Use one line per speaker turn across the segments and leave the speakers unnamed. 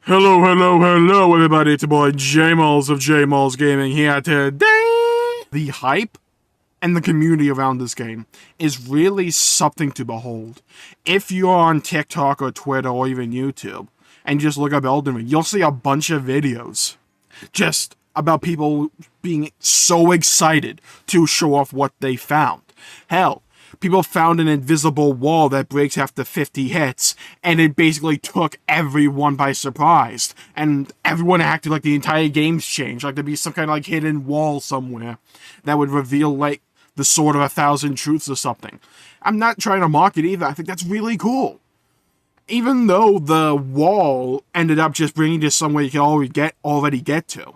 Hello, hello, hello, everybody. It's your boy Jmulls of Jmulls Gaming here today. The hype and the community around this game is really something to behold. If you're on TikTok or Twitter or even YouTube and just look up Elden Ring, you'll see a bunch of videos just about people being so excited to show off what they found. Hell, people found an invisible wall that breaks after 50 hits, and it basically took everyone by surprise. And everyone acted like the entire game's changed, like there'd be some kind of like hidden wall somewhere that would reveal like the Sword of 1,000 Truths or something. I'm not trying to mock it either. I think that's really cool. Even though the wall ended up just bringing you to somewhere you can already get to.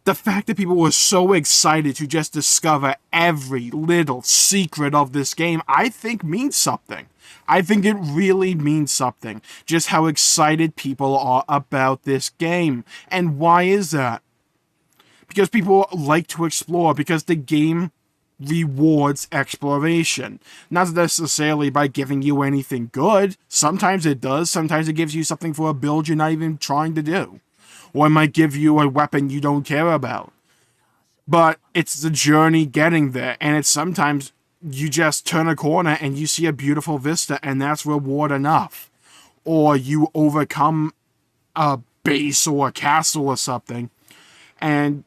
The fact that people were so excited to just discover every little secret of this game, I think means something. I think it really means something. Just how excited people are about this game. And why is that? Because people like to explore, because the game rewards exploration. Not necessarily by giving you anything good. Sometimes it does. Sometimes it gives you something for a build you're not even trying to do. Or it might give you a weapon you don't care about. But it's the journey getting there, and it's sometimes you just turn a corner and you see a beautiful vista, and that's reward enough. Or you overcome a base or a castle or something, and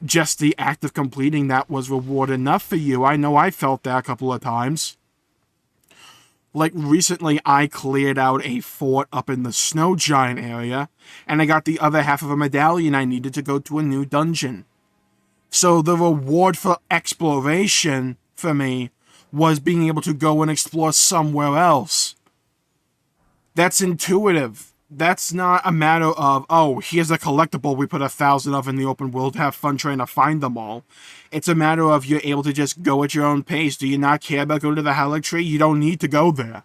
just the act of completing that was reward enough for you. I know I felt that a couple of times. Like, recently, I cleared out a fort up in the snow giant area, and I got the other half of a medallion I needed to go to a new dungeon. So the reward for exploration, for me, was being able to go and explore somewhere else. That's intuitive. That's not a matter of, oh, here's a collectible we put 1,000 of in the open world, have fun trying to find them all. It's a matter of you're able to just go at your own pace. Do you not care about going to the Halleck tree? You don't need to go there.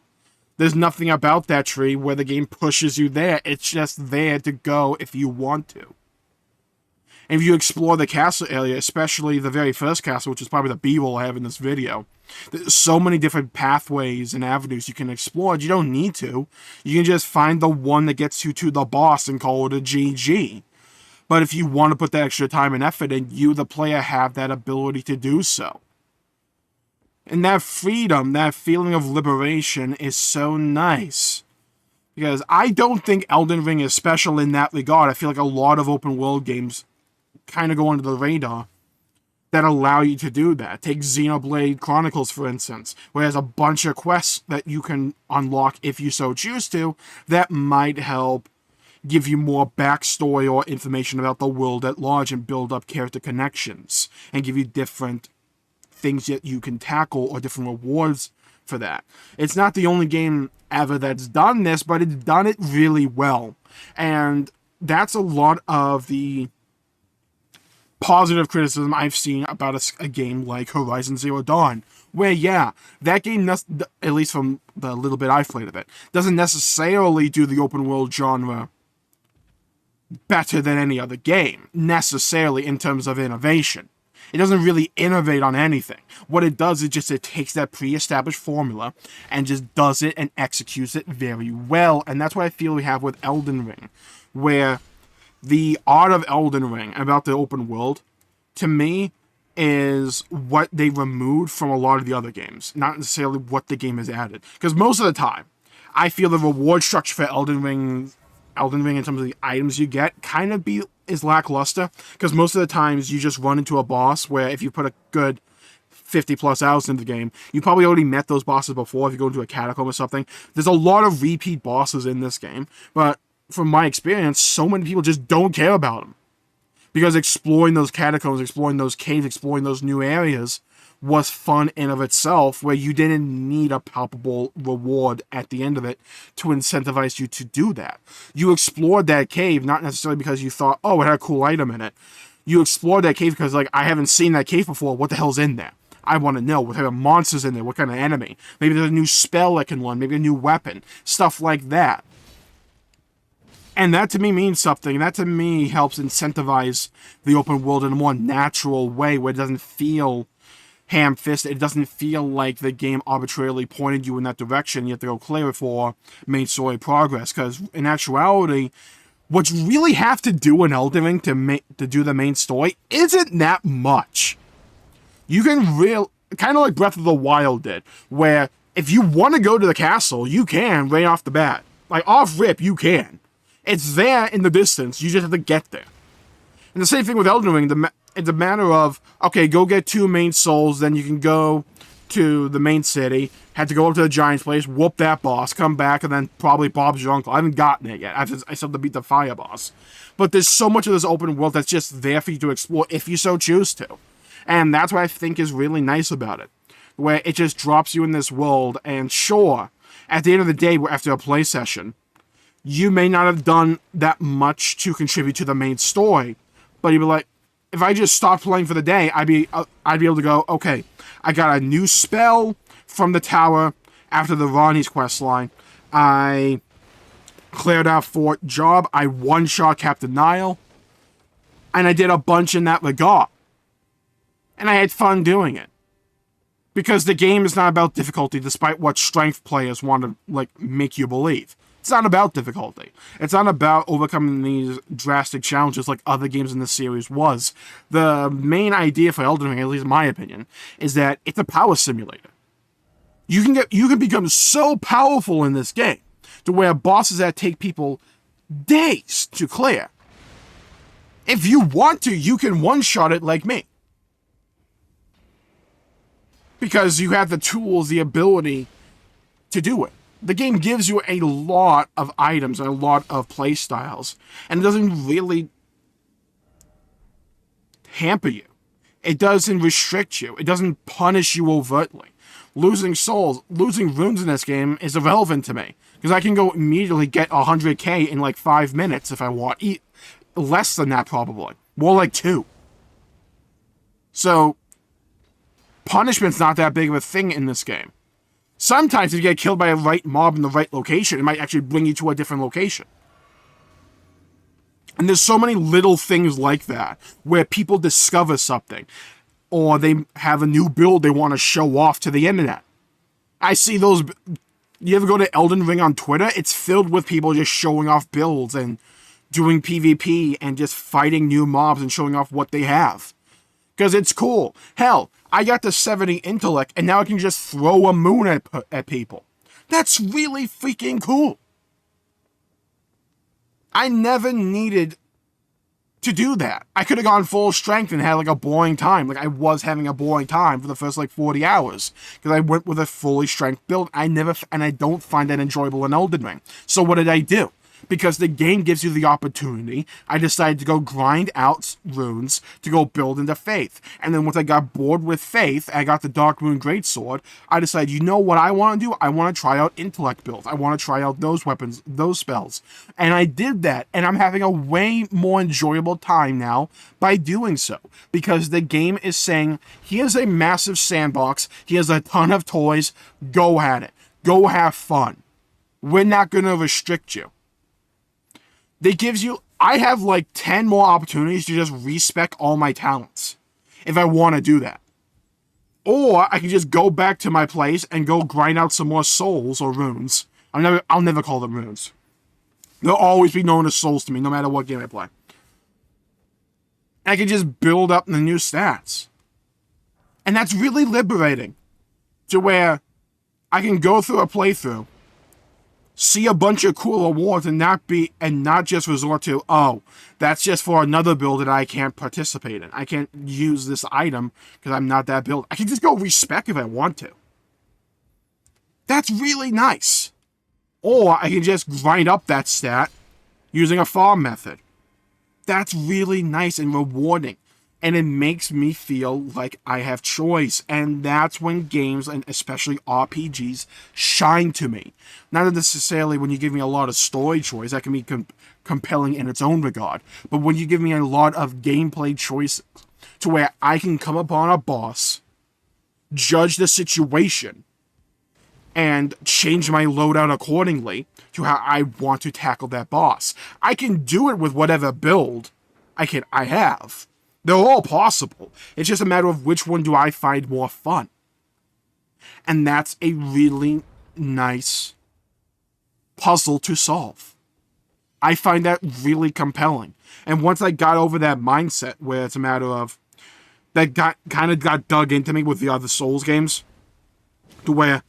There's nothing about that tree where the game pushes you there. It's just there to go if you want to. And if you explore the castle area, especially the very first castle, which is probably the B-roll I have in this video, there's so many different pathways and avenues you can explore. You don't need to. You can just find the one that gets you to the boss and call it a GG. But if you want to put that extra time and effort in, you, the player, have that ability to do so. And that freedom, that feeling of liberation is so nice. Because I don't think Elden Ring is special in that regard. I feel like a lot of open world games kind of go under the radar that allow you to do that. Take Xenoblade Chronicles, for instance, where there's a bunch of quests that you can unlock if you so choose to, that might help give you more backstory or information about the world at large and build up character connections, and give you different things that you can tackle or different rewards for that. It's not the only game ever that's done this, but it's done it really well. And that's a lot of the positive criticism I've seen about a game like Horizon Zero Dawn, where, yeah, that game, at least from the little bit I've played of it, doesn't necessarily do the open world genre better than any other game, necessarily in terms of innovation. It doesn't really innovate on anything. What it does is just it takes that pre-established formula and just does it and executes it very well, and that's what I feel we have with Elden Ring, where the art of Elden Ring about the open world, to me, is what they removed from a lot of the other games, not necessarily what the game has added. Because most of the time, I feel the reward structure for Elden Ring in terms of the items you get kind of is lackluster. Because most of the times you just run into a boss where if you put a good 50 plus hours into the game, you probably already met those bosses before if you go into a catacomb or something. There's a lot of repeat bosses in this game, but from my experience, so many people just don't care about them. Because exploring those catacombs, exploring those caves, exploring those new areas was fun in of itself, where you didn't need a palpable reward at the end of it to incentivize you to do that. You explored that cave, not necessarily because you thought, oh, it had a cool item in it. You explored that cave because, like, I haven't seen that cave before. What the hell's in there? I want to know what type of monsters in there, what kind of enemy. Maybe there's a new spell I can learn, maybe a new weapon, stuff like that. And that to me means something. That to me helps incentivize the open world in a more natural way, where it doesn't feel ham-fisted. It doesn't feel like the game arbitrarily pointed you in that direction. You have to go clear it for main story progress. Because in actuality, what you really have to do in Elden Ring to do the main story isn't that much. You can kind of like Breath of the Wild did, where if you want to go to the castle, you can right off the bat. Like, off rip, you can. It's there in the distance, you just have to get there. And the same thing with Elden Ring, it's a matter of, okay, go get 2 main souls, then you can go to the main city, had to go up to the giant's place, whoop that boss, come back, and then probably Bob's your uncle. I haven't gotten it yet. I still have to beat the fire boss. But there's so much of this open world that's just there for you to explore if you so choose to. And that's what I think is really nice about it. Where it just drops you in this world, and sure, at the end of the day, after a play session, you may not have done that much to contribute to the main story, but you'd be like, if I just stopped playing for the day, I'd be able to go, okay, I got a new spell from the tower after the Ronnie's questline. I cleared out Fort Job. I one-shot Captain Nile. And I did a bunch in that regard. And I had fun doing it. Because the game is not about difficulty, despite what strength players want to make you believe. It's not about difficulty. It's not about overcoming these drastic challenges like other games in the series was. The main idea for Elden Ring, at least in my opinion, is that it's a power simulator. You can become so powerful in this game to where bosses that take people days to clear. If you want to, you can one-shot it like me. Because you have the tools, the ability to do it. The game gives you a lot of items and a lot of play styles, and it doesn't really hamper you. It doesn't restrict you. It doesn't punish you overtly. Losing souls, losing runes in this game is irrelevant to me, because I can go immediately get 100k in like 5 minutes if I want. Less than that probably. More like 2. So, punishment's not that big of a thing in this game. Sometimes if you get killed by a right mob in the right location, it might actually bring you to a different location. And there's so many little things like that, where people discover something, or they have a new build they want to show off to the internet. I see those. You ever go to Elden Ring on Twitter? It's filled with people just showing off builds and doing PvP and just fighting new mobs and showing off what they have. Because it's cool. Hell, I got the 70 intellect, and now I can just throw a moon at people. That's really freaking cool. I never needed to do that. I could have gone full strength and had like a boring time. Like I was having a boring time for the first like 40 hours. Because I went with a fully strength build. I don't find that enjoyable in Elden Ring. So what did I do? Because the game gives you the opportunity, I decided to go grind out runes to go build into Faith. And then once I got bored with Faith, I got the Dark Rune Greatsword, I decided, you know what I want to do? I want to try out intellect builds. I want to try out those weapons, those spells. And I did that, and I'm having a way more enjoyable time now by doing so. Because the game is saying, here's a massive sandbox, here's a ton of toys, go at it. Go have fun. We're not going to restrict you. They gives you, I have like 10 more opportunities to just respec all my talents. If I want to do that. Or I can just go back to my place and go grind out some more souls or runes. I'll never call them runes. They'll always be known as souls to me, no matter what game I play. And I can just build up the new stats. And that's really liberating. To where I can go through a playthrough, see a bunch of cool awards and not just resort to, oh, that's just for another build that I can't participate in. I can't use this item because I'm not that build. I can just go respec if I want to. That's really nice. Or I can just grind up that stat using a farm method. That's really nice and rewarding. And it makes me feel like I have choice. And that's when games, and especially RPGs, shine to me. Not necessarily when you give me a lot of story choice. That can be compelling in its own regard. But when you give me a lot of gameplay choices to where I can come upon a boss, judge the situation, and change my loadout accordingly to how I want to tackle that boss. I can do it with whatever build I have. They're all possible. It's just a matter of which one do I find more fun. And that's a really nice puzzle to solve. I find that really compelling. And once I got over that mindset where it's a matter of that kind of got dug into me with the other Souls games, to where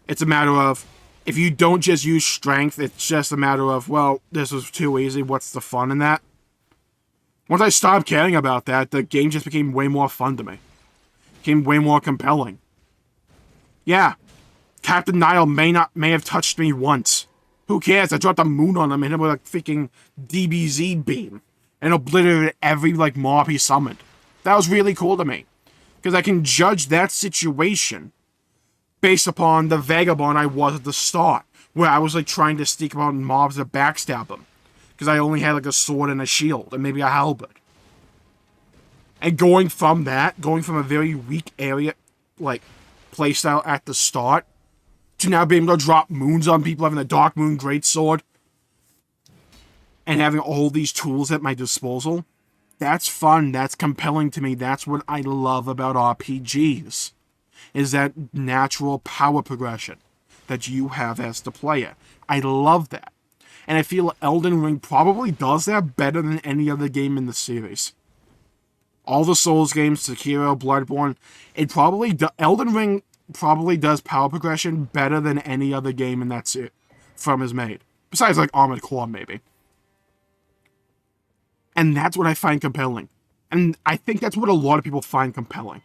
it's a matter of if you don't just use strength, it's just a matter of, well, this was too easy, what's the fun in that? Once I stopped caring about that, the game just became way more fun to me. Became way more compelling. Yeah, Captain Nile may have touched me once. Who cares? I dropped a moon on him and hit him with a freaking DBZ beam and obliterated every mob he summoned. That was really cool to me, because I can judge that situation based upon the vagabond I was at the start, where I was trying to sneak about mobs to backstab them, because I only had a sword and a shield and maybe a halberd. And going from a very weak area, playstyle at the start, to now being able to drop moons on people, having the Dark Moon Greatsword, and having all these tools at my disposal, that's fun, that's compelling to me, that's what I love about RPGs, is that natural power progression that you have as the player. I love that. And I feel Elden Ring probably does that better than any other game in the series. All the Souls games, Sekiro, Bloodborne, Elden Ring probably does power progression better than any other game in that series from is made. Besides Armored Core, maybe. And that's what I find compelling. And I think that's what a lot of people find compelling.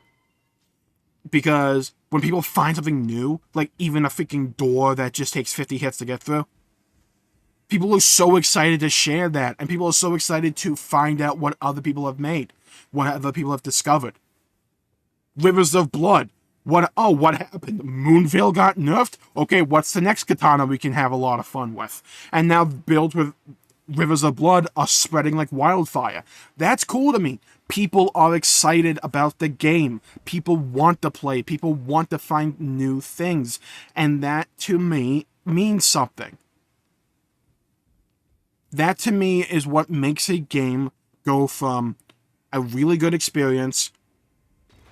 Because when people find something new, even a freaking door that just takes 50 hits to get through, people are so excited to share that, and people are so excited to find out what other people have made, what other people have discovered. Rivers of Blood. What happened? Moonveil got nerfed? Okay, what's the next katana we can have a lot of fun with? And now builds with Rivers of Blood are spreading like wildfire. That's cool to me. People are excited about the game. People want to play. People want to find new things. And that, to me, means something. That, to me, is what makes a game go from a really good experience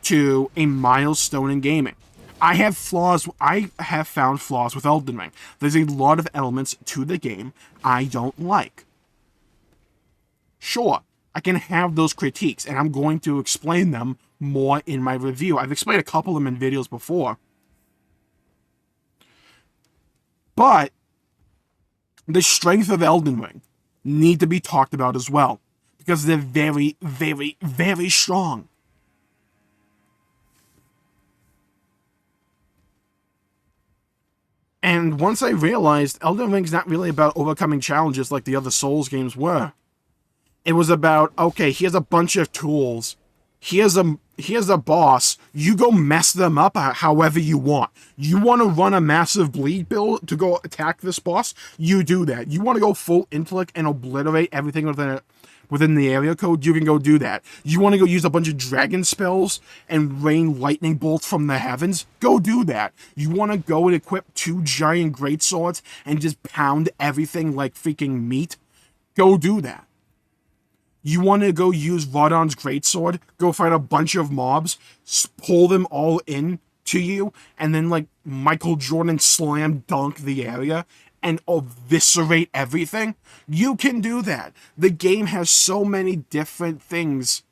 to a milestone in gaming. I have found flaws with Elden Ring. There's a lot of elements to the game I don't like. Sure, I can have those critiques, and I'm going to explain them more in my review. I've explained a couple of them in videos before. But the strength of Elden Ring need to be talked about as well, because they're very, very, very strong. And once I realized Elden Ring's not really about overcoming challenges like the other Souls games were. It was about, okay, here's a bunch of tools. Here's a boss. You go mess them up however you want. You want to run a massive bleed build to go attack this boss? You do that. You want to go full intellect and obliterate everything within the area code? You can go do that. You want to go use a bunch of dragon spells and rain lightning bolts from the heavens? Go do that. You want to go and equip 2 giant greatswords and just pound everything like freaking meat? Go do that. You want to go use Rodon's greatsword, go fight a bunch of mobs, pull them all in to you, and then like Michael Jordan slam dunk the area and eviscerate everything? You can do that. The game has so many different things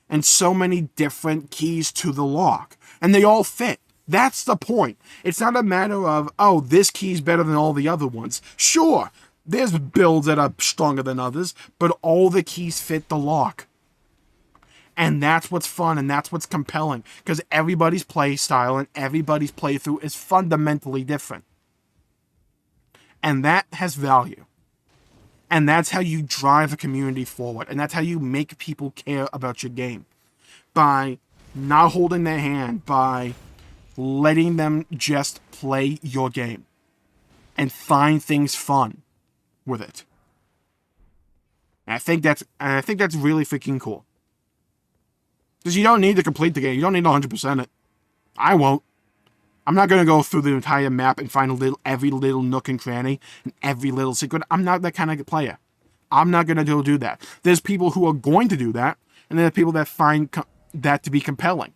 and so many different keys to the lock, and they all fit. That's the point. It's not a matter of, oh, this key's better than all the other ones. Sure, there's builds that are stronger than others, but all the keys fit the lock. And that's what's fun, and that's what's compelling, because everybody's play style and everybody's playthrough is fundamentally different. And that has value. And that's how you drive a community forward, and that's how you make people care about your game. By not holding their hand, by letting them just play your game and find things fun with it. And I think that's really freaking cool. Because you don't need to complete the game. You don't need to 100% it. I won't. I'm not going to go through the entire map and find every little nook and cranny and every little secret. I'm not that kind of player. I'm not going to do that. There's people who are going to do that, and there are people that find that to be compelling.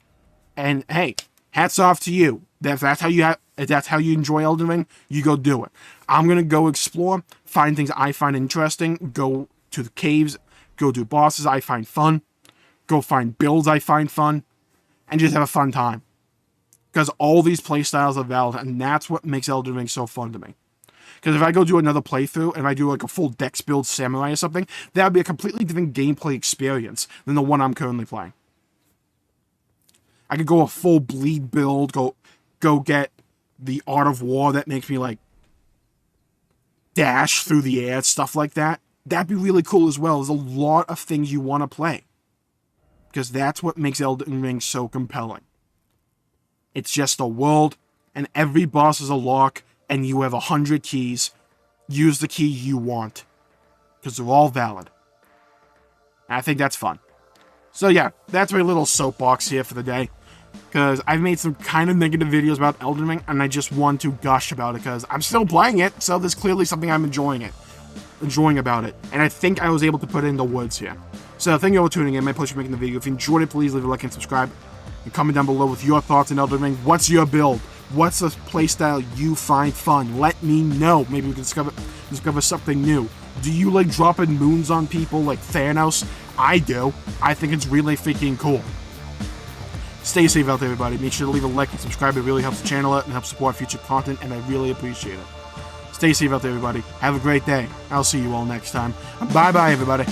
And hey, Hats off to you. If that's how you enjoy Elden Ring, you go do it. I'm gonna go explore, find things I find interesting, go to the caves, go do bosses I find fun, go find builds I find fun, and just have a fun time. Because all these playstyles are valid, and that's what makes Elden Ring so fun to me. Because if I go do another playthrough, and I do like a full dex build samurai or something, that would be a completely different gameplay experience than the one I'm currently playing. I could go a full bleed build, go get the Art of War that makes me like dash through the air, stuff like that. That'd be really cool as well. There's a lot of things you want to play. Because that's what makes Elden Ring so compelling. It's just a world, and every boss is a lock, and you have 100 keys. Use the key you want. Because they're all valid. And I think that's fun. So yeah, that's my little soapbox here for the day. Because I've made some kind of negative videos about Elden Ring, and I just want to gush about it, because I'm still playing it, so there's clearly something I'm enjoying about it. And I think I was able to put it into words here. So thank you all for tuning in. My pleasure making the video. If you enjoyed it, please leave a like and subscribe. And comment down below with your thoughts on Elden Ring. What's your build? What's the playstyle you find fun? Let me know. Maybe we can discover something new. Do you like dropping moons on people like Thanos? I do. I think it's really freaking cool. Stay safe out there, everybody. Make sure to leave a like and subscribe. It really helps the channel out and helps support future content, and I really appreciate it. Stay safe out there, everybody. Have a great day. I'll see you all next time. Bye-bye, everybody.